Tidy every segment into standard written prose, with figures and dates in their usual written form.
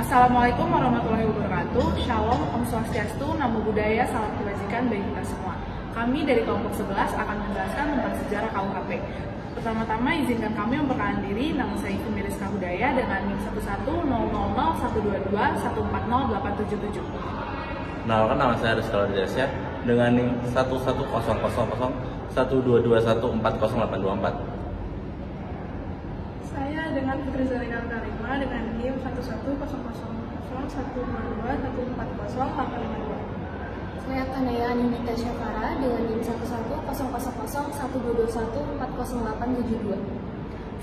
Assalamualaikum warahmatullahi wabarakatuh. Shalom, Om Swastiastu, Namo Buddhaya, salam kebajikan bagi kita semua. Kami dari kelompok 11 akan menjelaskan tentang sejarah KUHP. Pertama-tama izinkan kami memperkenalkan diri. Nama saya Ibu Miriska Hudaya dengan NIM 11000122140877. Kenalkan, nama saya Rizky Ladesya dengan NIM 11000122140824. Saya dengan Putri Zalina Karima dengan NIM 11000122140852. Saya Kanaya Anindita Syafara dengan NIM 110001214087.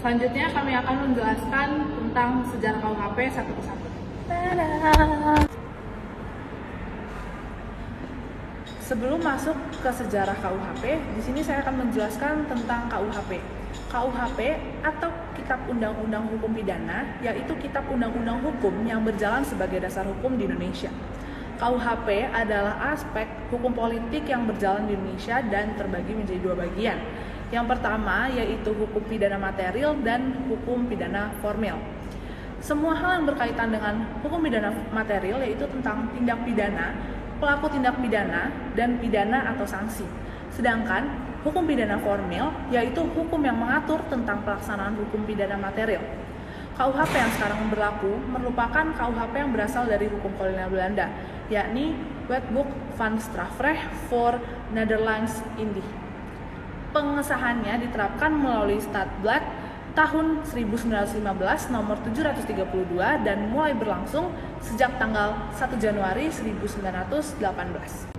Selanjutnya kami akan menjelaskan tentang sejarah KUHP satu persatu. Sebelum masuk ke sejarah KUHP, di sini saya akan menjelaskan tentang KUHP. KUHP atau Kitab Undang-Undang Hukum Pidana, yaitu kitab undang-undang hukum yang berjalan sebagai dasar hukum di Indonesia. KUHP adalah aspek hukum politik yang berjalan di Indonesia dan terbagi menjadi dua bagian. Yang pertama yaitu hukum pidana material dan hukum pidana formil. Semua hal yang berkaitan dengan hukum pidana material yaitu tentang tindak pidana, pelaku tindak pidana, dan pidana atau sanksi. Sedangkan hukum pidana formil yaitu hukum yang mengatur tentang pelaksanaan hukum pidana material. KUHP yang sekarang berlaku merupakan KUHP yang berasal dari hukum kolonial Belanda, yakni Wetboek van Strafrecht voor Nederlands-Indië. Pengesahannya diterapkan melalui Stadblad tahun 1915 nomor 732 dan mulai berlangsung sejak tanggal 1 Januari 1918.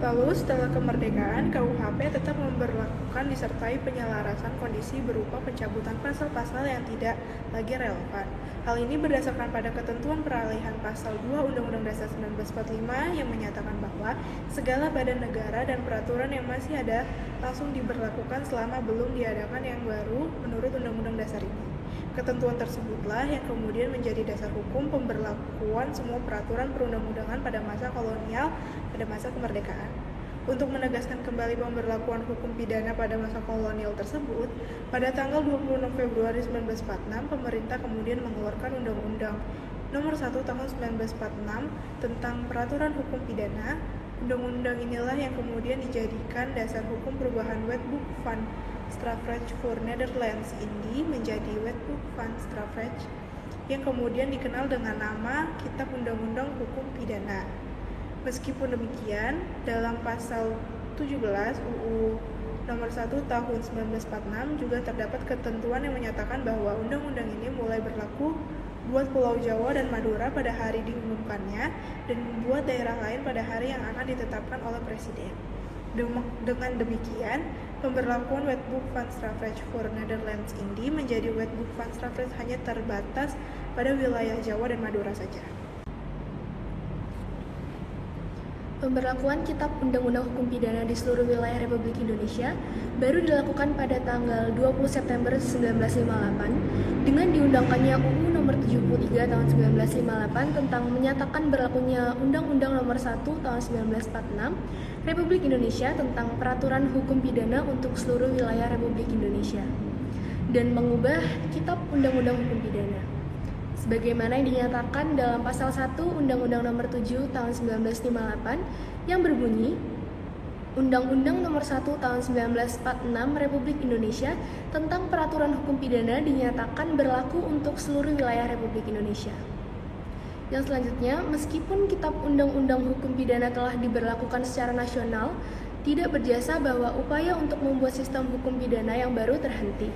Lalu setelah kemerdekaan, KUHP tetap memberlakukan disertai penyelarasan kondisi berupa pencabutan pasal-pasal yang tidak lagi relevan. Hal ini berdasarkan pada ketentuan peralihan pasal 2 Undang-Undang Dasar 1945 yang menyatakan bahwa segala badan negara dan peraturan yang masih ada langsung diberlakukan selama belum diadakan yang baru menurut Undang-Undang Dasar ini. Ketentuan tersebutlah yang kemudian menjadi dasar hukum pemberlakuan semua peraturan perundang-undangan pada masa kolonial pada masa kemerdekaan. Untuk menegaskan kembali pemberlakuan hukum pidana pada masa kolonial tersebut, pada tanggal 26 Februari 1946, pemerintah kemudian mengeluarkan Undang-Undang Nomor 1 Tahun 1946 tentang Peraturan Hukum Pidana. Undang-undang inilah yang kemudian dijadikan dasar hukum perubahan Wetboek van Strafrecht voor Nederlands-Indië menjadi Wetboek van Strafrecht yang kemudian dikenal dengan nama Kitab Undang-Undang Hukum Pidana. Meskipun demikian, dalam pasal 17 UU Nomor 1 Tahun 1946 juga terdapat ketentuan yang menyatakan bahwa undang-undang ini mulai berlaku buat Pulau Jawa dan Madura pada hari diumumkannya dan buat daerah lain pada hari yang akan ditetapkan oleh Presiden. Dengan demikian, pemberlakuan Wetboek van Strafrecht voor Nederlands-Indië menjadi Wetboek van Strafrecht hanya terbatas pada wilayah Jawa dan Madura saja. Pemberlakuan Kitab Undang-Undang Hukum Pidana di seluruh wilayah Republik Indonesia baru dilakukan pada tanggal 20 September 1958 dengan diundangkannya UU Nomor 73 Tahun 1958 tentang menyatakan berlakunya Undang-Undang Nomor 1 Tahun 1946 Republik Indonesia tentang peraturan hukum pidana untuk seluruh wilayah Republik Indonesia dan mengubah Kitab Undang-Undang Hukum Pidana sebagaimana yang dinyatakan dalam pasal 1 Undang-Undang Nomor 7 Tahun 1958 yang berbunyi Undang-Undang Nomor 1 Tahun 1946 Republik Indonesia tentang peraturan hukum pidana dinyatakan berlaku untuk seluruh wilayah Republik Indonesia. Yang selanjutnya, meskipun Kitab Undang-Undang Hukum Pidana telah diberlakukan secara nasional, tidak berjasa bahwa upaya untuk membuat sistem hukum pidana yang baru terhenti.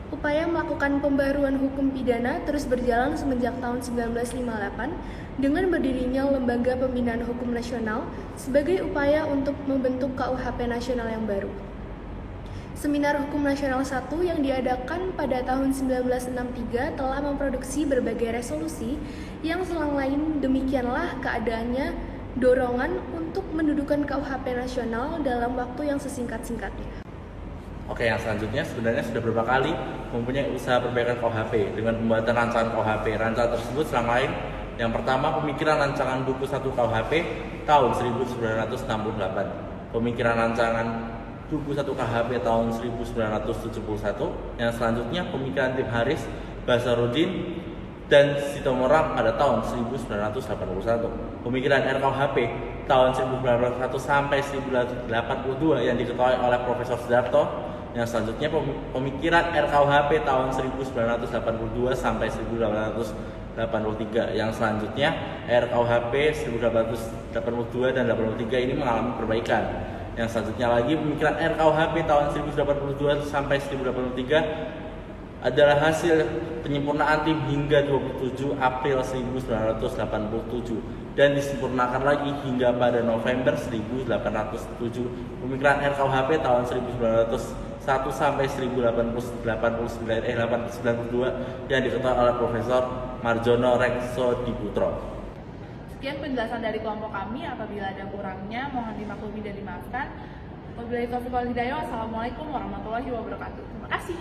Upaya melakukan pembaruan hukum pidana terus berjalan semenjak tahun 1958 dengan berdirinya Lembaga Pembinaan Hukum Nasional sebagai upaya untuk membentuk KUHP nasional yang baru. Seminar Hukum Nasional 1 yang diadakan pada tahun 1963 telah memproduksi berbagai resolusi yang selang lain demikianlah keadaannya dorongan untuk mendudukan KUHP nasional dalam waktu yang sesingkat-singkatnya. Oke, yang selanjutnya sebenarnya sudah beberapa kali mempunyai usaha perbaikan KUHP dengan pembuatan rancangan KUHP. Rancangan tersebut selang lain yang pertama pemikiran rancangan buku 1 KUHP tahun 1968, pemikiran rancangan buku 1 KHP tahun 1971, yang selanjutnya pemikiran tim Haris, Basaruddin, dan Sitomorang pada tahun 1981. Pemikiran RKUHP tahun 1901 sampai 1982 yang diketuai oleh Profesor Sudarto. Yang selanjutnya pemikiran RKUHP tahun 1982 sampai 1883. Yang selanjutnya RKUHP 1882 dan 83 ini mengalami perbaikan. Yang selanjutnya lagi pemikiran RKUHP tahun 1982 sampai 1983 adalah hasil penyempurnaan tim hingga 27 April 1987 dan disempurnakan lagi hingga pada November 1807. Pemikiran RKUHP tahun 1901 sampai 1892 yang diketuai oleh Profesor Marjono Rekso Diputro. Sekian penjelasan dari kelompok kami. Apabila ada kurangnya, mohon dimaklumi dan dimaafkan. Wabillahi taufiq wal hidayah. Wassalamualaikum warahmatullahi wabarakatuh. Terima kasih.